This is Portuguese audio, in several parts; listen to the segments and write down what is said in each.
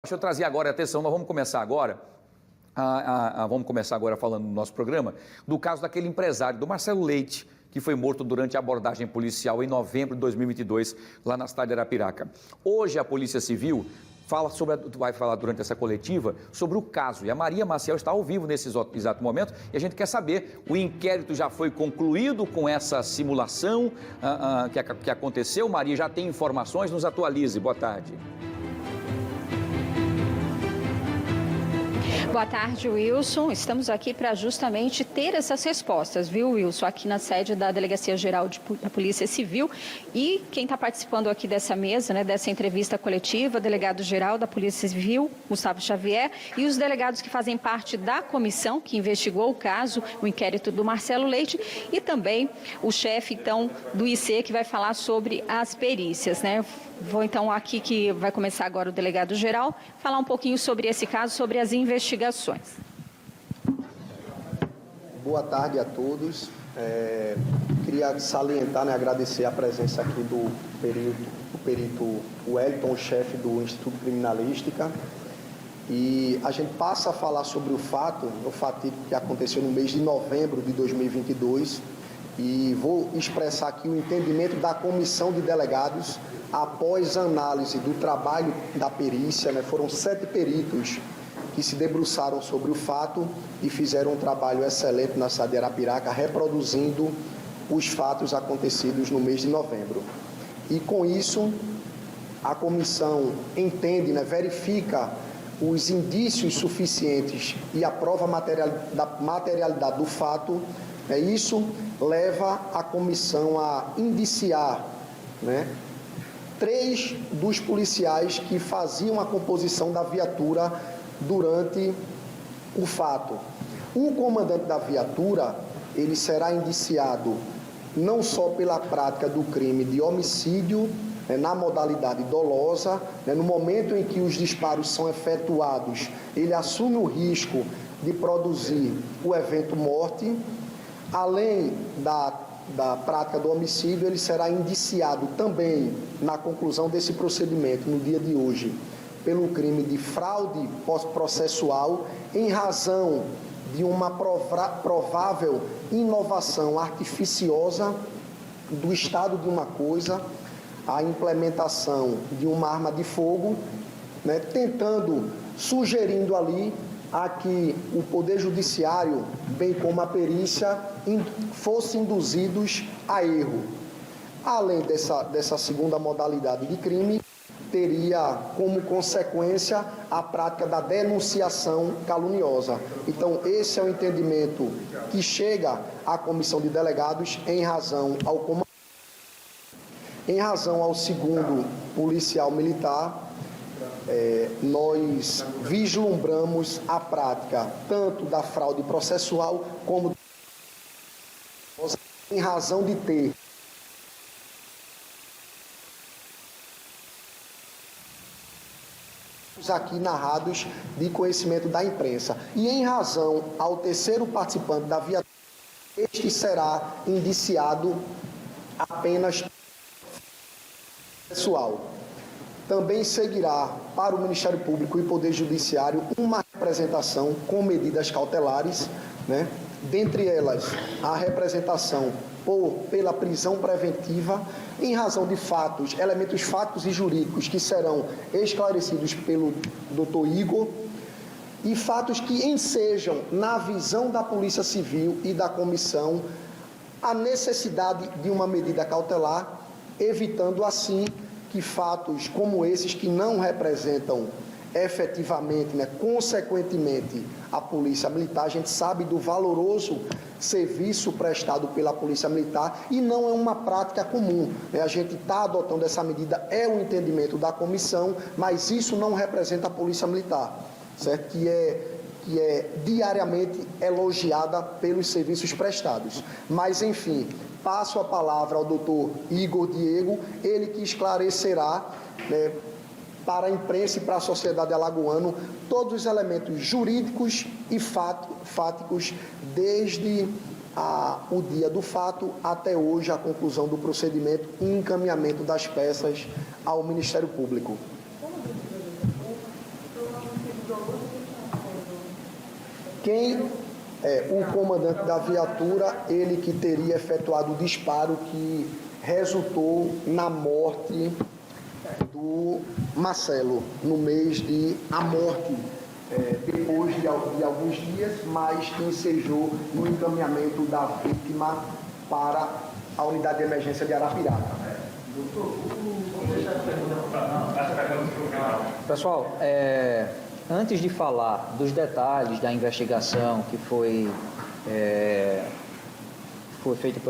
Deixa eu trazer agora, atenção, nós vamos começar agora, falando no nosso programa, do caso daquele empresário, do Marcelo Leite, que foi morto durante a abordagem policial em novembro de 2022, lá na cidade de Arapiraca. Hoje a Polícia Civil vai falar durante essa coletiva sobre o caso, e a Maria Maciel está ao vivo nesse exato momento, e a gente quer saber, o inquérito já foi concluído com essa simulação que aconteceu? Maria, já tem informações? Nos atualize. Boa tarde. Boa tarde, Wilson. Estamos aqui para justamente ter essas respostas, viu, Wilson? Aqui na sede da Delegacia Geral da Polícia Civil. E quem está participando aqui dessa mesa, dessa entrevista coletiva, o delegado-geral da Polícia Civil, Gustavo Xavier, e os delegados que fazem parte da comissão que investigou o caso, o inquérito do Marcelo Leite, e também o chefe, então, do IC, que vai falar sobre as perícias, Vou, então, aqui que vai começar agora o delegado-geral, falar um pouquinho sobre esse caso, sobre as investigações. Boa tarde a todos. Queria salientar, agradecer a presença aqui do perito Wellington, chefe do Instituto Criminalística. E a gente passa a falar sobre o fatídico que aconteceu no mês de novembro de 2022. E vou expressar aqui o entendimento da comissão de delegados após análise do trabalho da perícia. Foram 7 peritos que se debruçaram sobre o fato e fizeram um trabalho excelente na cidade de Arapiraca, reproduzindo os fatos acontecidos no mês de novembro. E com isso, a comissão entende, verifica os indícios suficientes e a prova da materialidade do fato. Isso leva a comissão a indiciar 3 dos policiais que faziam a composição da viatura durante o fato. O comandante da viatura, ele será indiciado não só pela prática do crime de homicídio, na modalidade dolosa, no momento em que os disparos são efetuados, ele assume o risco de produzir o evento morte. Além da prática do homicídio, ele será indiciado também, na conclusão desse procedimento, no dia de hoje, pelo crime de fraude processual, em razão de uma provável inovação artificiosa do estado de uma coisa, a implementação de uma arma de fogo, sugerindo ali a que o Poder Judiciário, bem como a perícia, fossem induzidos a erro. Além dessa segunda modalidade de crime, teria como consequência a prática da denunciação caluniosa. Então, esse é o entendimento que chega à comissão de delegados em razão ao segundo policial militar. Nós vislumbramos a prática tanto da fraude processual como em razão de ter aqui narrados de conhecimento da imprensa. E em razão ao terceiro participante da viatura, este será indiciado apenas pessoal. Também seguirá para o Ministério Público e Poder Judiciário uma representação com medidas cautelares, dentre elas a representação pela prisão preventiva, em razão de elementos fáticos e jurídicos que serão esclarecidos pelo Dr. Igor, e fatos que ensejam, na visão da Polícia Civil e da comissão, a necessidade de uma medida cautelar, evitando assim que fatos como esses, que não representam efetivamente, consequentemente, a Polícia Militar. A gente sabe do valoroso serviço prestado pela Polícia Militar e não é uma prática comum. A gente está adotando essa medida, é o entendimento da comissão, mas isso não representa a Polícia Militar, certo? Que é diariamente elogiada pelos serviços prestados. Mas, enfim, passo a palavra ao doutor Igor Diego, ele que esclarecerá para a imprensa e para a sociedade alagoana todos os elementos jurídicos e fáticos desde o dia do fato até hoje, a conclusão do procedimento e encaminhamento das peças ao Ministério Público. O comandante da viatura, ele que teria efetuado o disparo que resultou na morte do Marcelo, no mês de a morte, depois de alguns dias, mas que ensejou no encaminhamento da vítima para a unidade de emergência de Arapiraca. Pessoal, antes de falar dos detalhes da investigação que foi feita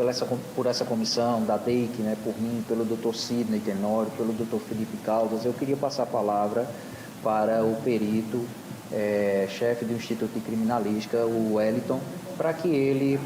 por essa comissão da DEIC, né, por mim, pelo Dr. Sidney Tenório, pelo Dr. Felipe Caldas, eu queria passar a palavra para o perito, chefe do Instituto de Criminalística, o Wellington, para que ele,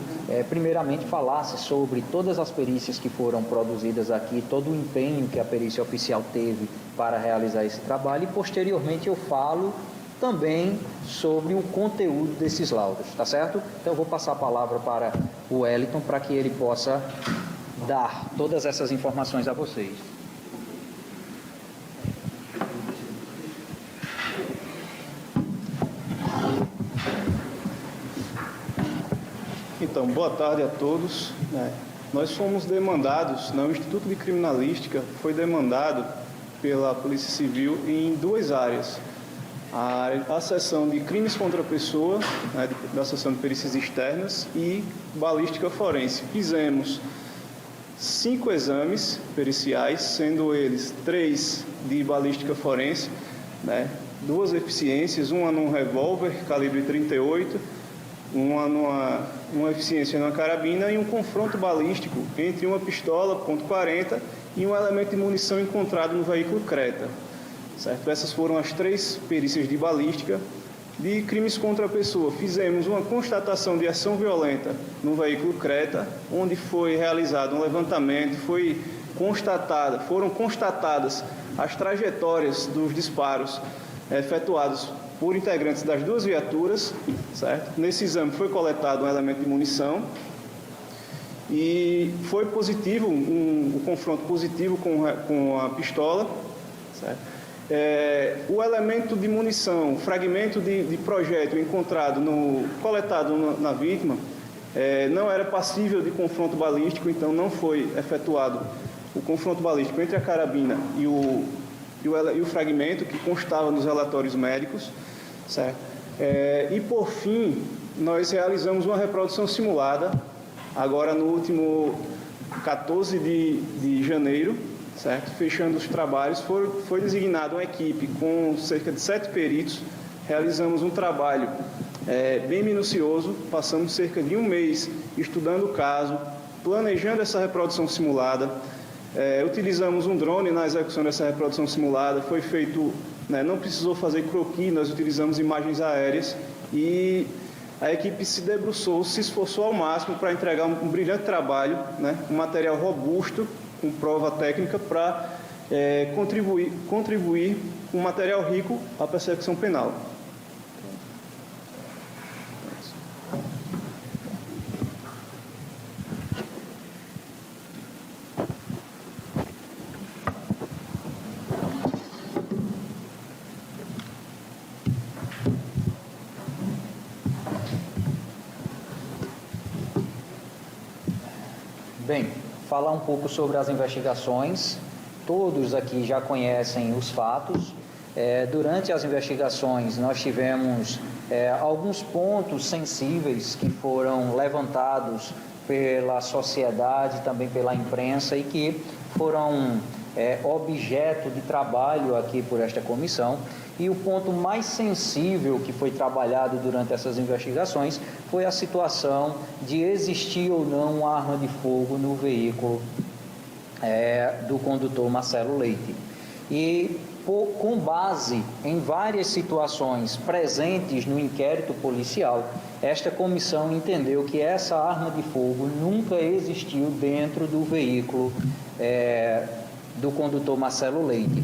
primeiramente, falasse sobre todas as perícias que foram produzidas aqui, todo o empenho que a perícia oficial teve para realizar esse trabalho, e, posteriormente, eu falo também sobre o conteúdo desses laudos, tá certo? Então, eu vou passar a palavra para o Wellington, para que ele possa dar todas essas informações a vocês. Então, boa tarde a todos. Nós fomos demandados, o Instituto de Criminalística foi demandado pela Polícia Civil em duas áreas. A seção de crimes contra a pessoa, da seção de perícias externas, e balística forense. Fizemos 5 exames periciais, sendo eles 3 de balística forense, 2 eficiências, uma num revólver calibre 38, uma eficiência numa carabina e um confronto balístico entre uma pistola .40 e um elemento de munição encontrado no veículo Creta. Certo? Essas foram as 3 perícias de balística. De crimes contra a pessoa, fizemos uma constatação de ação violenta no veículo Creta, onde foi realizado um levantamento, foram constatadas as trajetórias dos disparos efetuados por integrantes das 2 viaturas, certo? Nesse exame foi coletado um elemento de munição e foi positivo, um confronto positivo com a pistola, certo? O elemento de munição, o fragmento de projétil encontrado, coletado na vítima, não era passível de confronto balístico, então não foi efetuado o confronto balístico entre a carabina e o fragmento que constava nos relatórios médicos, certo? E por fim, nós realizamos uma reprodução simulada, agora no último 14 de janeiro, certo? Fechando os trabalhos, foi designada uma equipe com cerca de 7 peritos, realizamos um trabalho bem minucioso, passamos cerca de 1 mês estudando o caso, planejando essa reprodução simulada, utilizamos um drone na execução dessa reprodução simulada, foi feito, não precisou fazer croquis, nós utilizamos imagens aéreas e a equipe se debruçou, se esforçou ao máximo para entregar um brilhante trabalho, um material robusto, com prova técnica para contribuir com um material rico à persecução penal. Bem, falar um pouco sobre as investigações. Todos aqui já conhecem os fatos. Durante as investigações, nós tivemos alguns pontos sensíveis que foram levantados pela sociedade, também pela imprensa, e que foram objeto de trabalho aqui por esta comissão. E o ponto mais sensível que foi trabalhado durante essas investigações foi a situação de existir ou não uma arma de fogo no veículo do condutor Marcelo Leite. E com base em várias situações presentes no inquérito policial, esta comissão entendeu que essa arma de fogo nunca existiu dentro do veículo do condutor Marcelo Leite.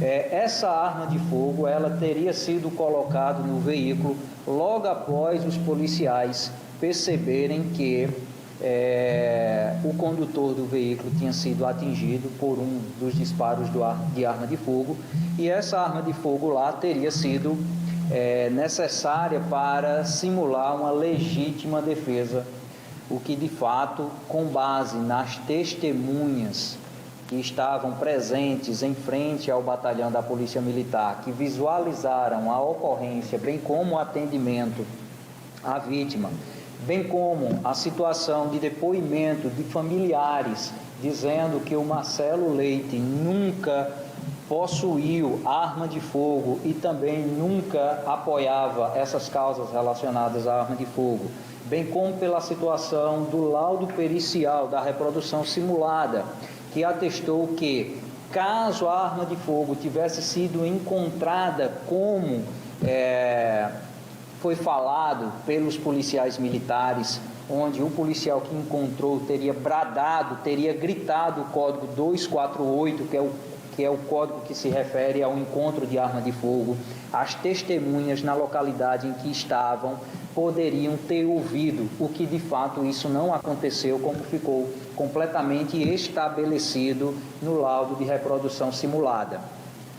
Essa arma de fogo, ela teria sido colocada no veículo logo após os policiais perceberem que o condutor do veículo tinha sido atingido por um dos disparos de arma de fogo, e essa arma de fogo lá teria sido necessária para simular uma legítima defesa, o que de fato, com base nas testemunhas que estavam presentes em frente ao batalhão da Polícia Militar, que visualizaram a ocorrência, bem como o atendimento à vítima, bem como a situação de depoimento de familiares dizendo que o Marcelo Leite nunca possuiu arma de fogo e também nunca apoiava essas causas relacionadas à arma de fogo, bem como pela situação do laudo pericial da reprodução simulada, que atestou que, caso a arma de fogo tivesse sido encontrada como foi falado pelos policiais militares, onde o policial que encontrou teria bradado, teria gritado o código 248, que é o código que se refere ao encontro de arma de fogo, as testemunhas na localidade em que estavam poderiam ter ouvido, o que de fato isso não aconteceu, como ficou completamente estabelecido no laudo de reprodução simulada.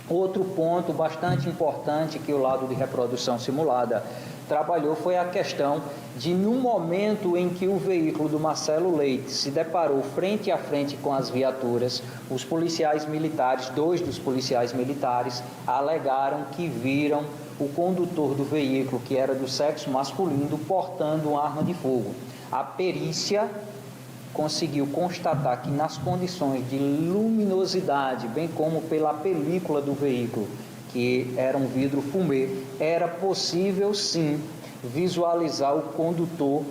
Outro ponto bastante importante que o laudo de reprodução simulada trabalhou foi a questão de, no momento em que o veículo do Marcelo Leite se deparou frente a frente com as viaturas, os policiais militares, 2 dos policiais militares, alegaram que viram o condutor do veículo, que era do sexo masculino, portando uma arma de fogo. A perícia conseguiu constatar que, nas condições de luminosidade, bem como pela película do veículo, que era um vidro fumê, era possível sim visualizar o condutor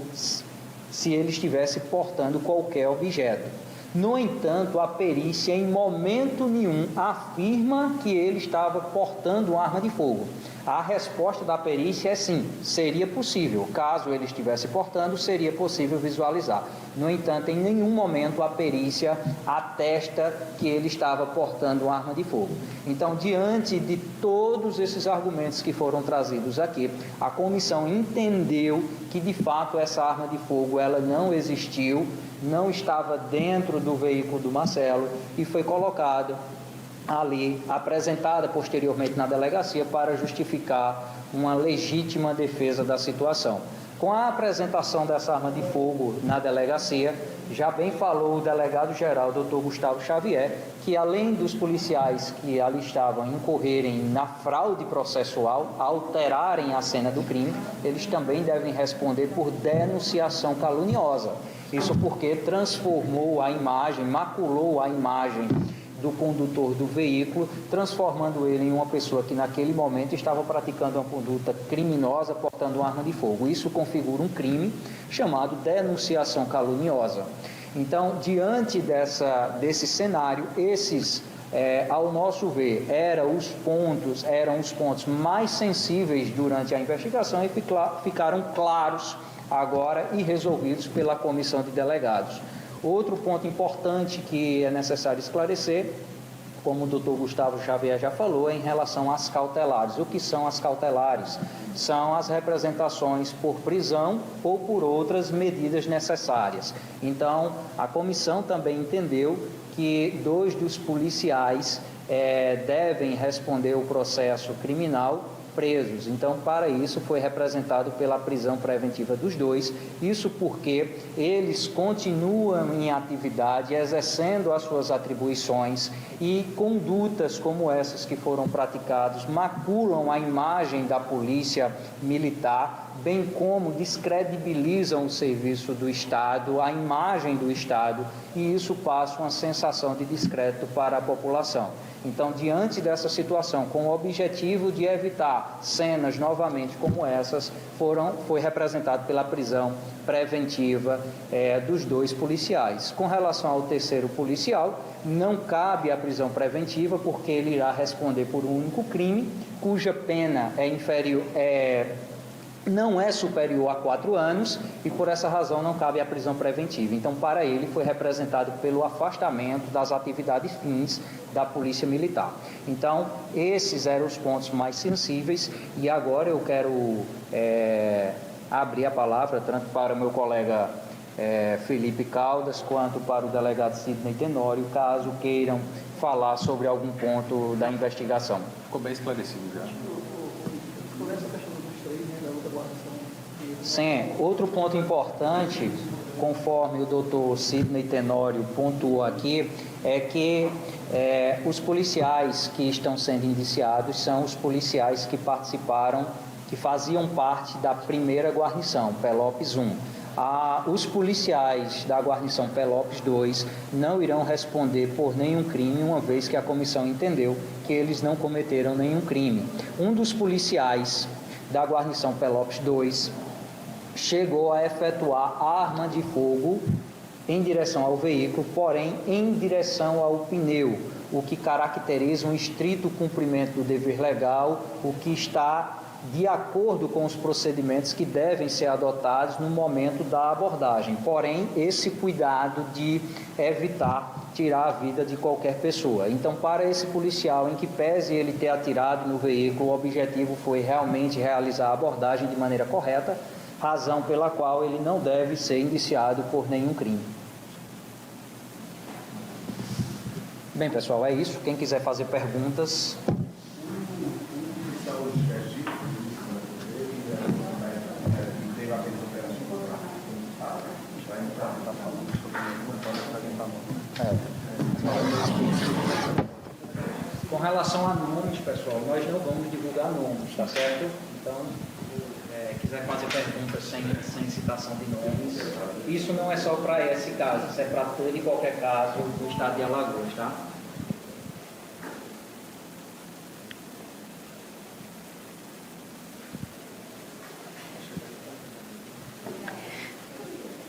se ele estivesse portando qualquer objeto. No entanto, a perícia em momento nenhum afirma que ele estava portando uma arma de fogo. A resposta da perícia é sim, seria possível. Caso ele estivesse portando, seria possível visualizar. No entanto, em nenhum momento a perícia atesta que ele estava portando uma arma de fogo. Então, diante de todos esses argumentos que foram trazidos aqui, a comissão entendeu que, de fato, essa arma de fogo ela não existiu, não estava dentro do veículo do Marcelo e foi colocada ali, apresentada posteriormente na delegacia para justificar uma legítima defesa da situação. Com a apresentação dessa arma de fogo na delegacia, já bem falou o delegado-geral, Dr. Gustavo Xavier, que além dos policiais que ali estavam incorrerem na fraude processual, alterarem a cena do crime, eles também devem responder por denunciação caluniosa. Isso porque transformou a imagem, maculou a imagem do condutor do veículo, transformando ele em uma pessoa que naquele momento estava praticando uma conduta criminosa, portando uma arma de fogo. Isso configura um crime chamado denunciação caluniosa. Então, diante desse cenário, esses, ao nosso ver, eram os pontos mais sensíveis durante a investigação e ficaram claros agora e resolvidos pela comissão de delegados. Outro ponto importante que é necessário esclarecer, como o doutor Gustavo Xavier já falou, é em relação às cautelares. O que são as cautelares? São as representações por prisão ou por outras medidas necessárias. Então, a comissão também entendeu que 2 dos policiais devem responder o processo criminal presos. Então, para isso, foi representado pela prisão preventiva dos 2, isso porque eles continuam em atividade, exercendo as suas atribuições e condutas como essas que foram praticadas maculam a imagem da polícia militar, bem como descredibilizam o serviço do Estado, a imagem do Estado, e isso passa uma sensação de descrédito para a população. Então, diante dessa situação, com o objetivo de evitar cenas novamente como essas, foi representado pela prisão preventiva dos 2 policiais. Com relação ao terceiro policial, não cabe a prisão preventiva, porque ele irá responder por um único crime, cuja pena não é superior a 4 anos e, por essa razão, não cabe a prisão preventiva. Então, para ele, foi representado pelo afastamento das atividades fins da Polícia Militar. Então, esses eram os pontos mais sensíveis e agora eu quero abrir a palavra tanto para o meu colega Felipe Caldas quanto para o delegado Sidney Tenório, caso queiram falar sobre algum ponto da investigação. Ficou bem esclarecido já. Sim, outro ponto importante, conforme o doutor Sidney Tenório pontuou aqui, é que os policiais que estão sendo indiciados são os policiais que participaram, que faziam parte da primeira guarnição, Pelopes 1. Os policiais da guarnição Pelopes 2 não irão responder por nenhum crime, uma vez que a comissão entendeu que eles não cometeram nenhum crime. Um dos policiais da guarnição Pelopes 2 chegou a efetuar arma de fogo em direção ao veículo, porém em direção ao pneu, o que caracteriza um estrito cumprimento do dever legal, o que está de acordo com os procedimentos que devem ser adotados no momento da abordagem. Porém, esse cuidado de evitar tirar a vida de qualquer pessoa. Então, para esse policial, em que pese ele ter atirado no veículo, o objetivo foi realmente realizar a abordagem de maneira correta, razão pela qual ele não deve ser indiciado por nenhum crime. Bem, pessoal, é isso. Quem quiser fazer perguntas... Com relação a nomes, pessoal, nós não vamos divulgar nomes, tá certo? Então, quiser fazer perguntas sem citação de nomes, isso não é só para esse caso, isso é para todo e qualquer caso do estado de Alagoas, tá?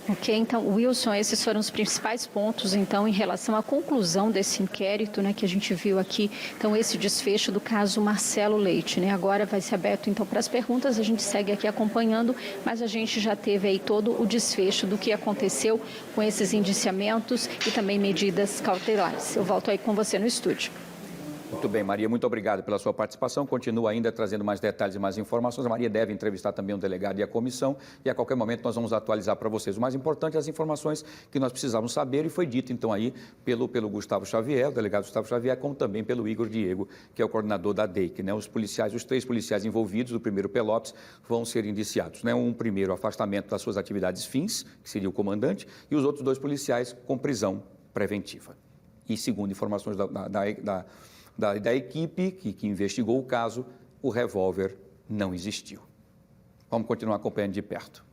Ok, então, Wilson, esses foram os principais pontos, então, em relação à conclusão desse inquérito, né, que a gente viu aqui, então, esse desfecho do caso Marcelo Leite, né, agora vai ser aberto, então, para as perguntas, a gente segue aqui acompanhando, mas a gente já teve aí todo o desfecho do que aconteceu com esses indiciamentos e também medidas cautelares. Eu volto aí com você no estúdio. Muito bem, Maria, muito obrigado pela sua participação. Continua ainda trazendo mais detalhes e mais informações. A Maria deve entrevistar também o delegado e a comissão e a qualquer momento nós vamos atualizar para vocês. O mais importante é as informações que nós precisávamos saber e foi dito então aí pelo Gustavo Xavier, o delegado Gustavo Xavier, como também pelo Igor Diego, que é o coordenador da DEIC, né? Os três policiais envolvidos do primeiro Pelopes vão ser indiciados, né? Um primeiro afastamento das suas atividades fins, que seria o comandante, e os outros 2 policiais com prisão preventiva. E segundo informações da equipe que investigou o caso, o revólver não existiu. Vamos continuar acompanhando de perto.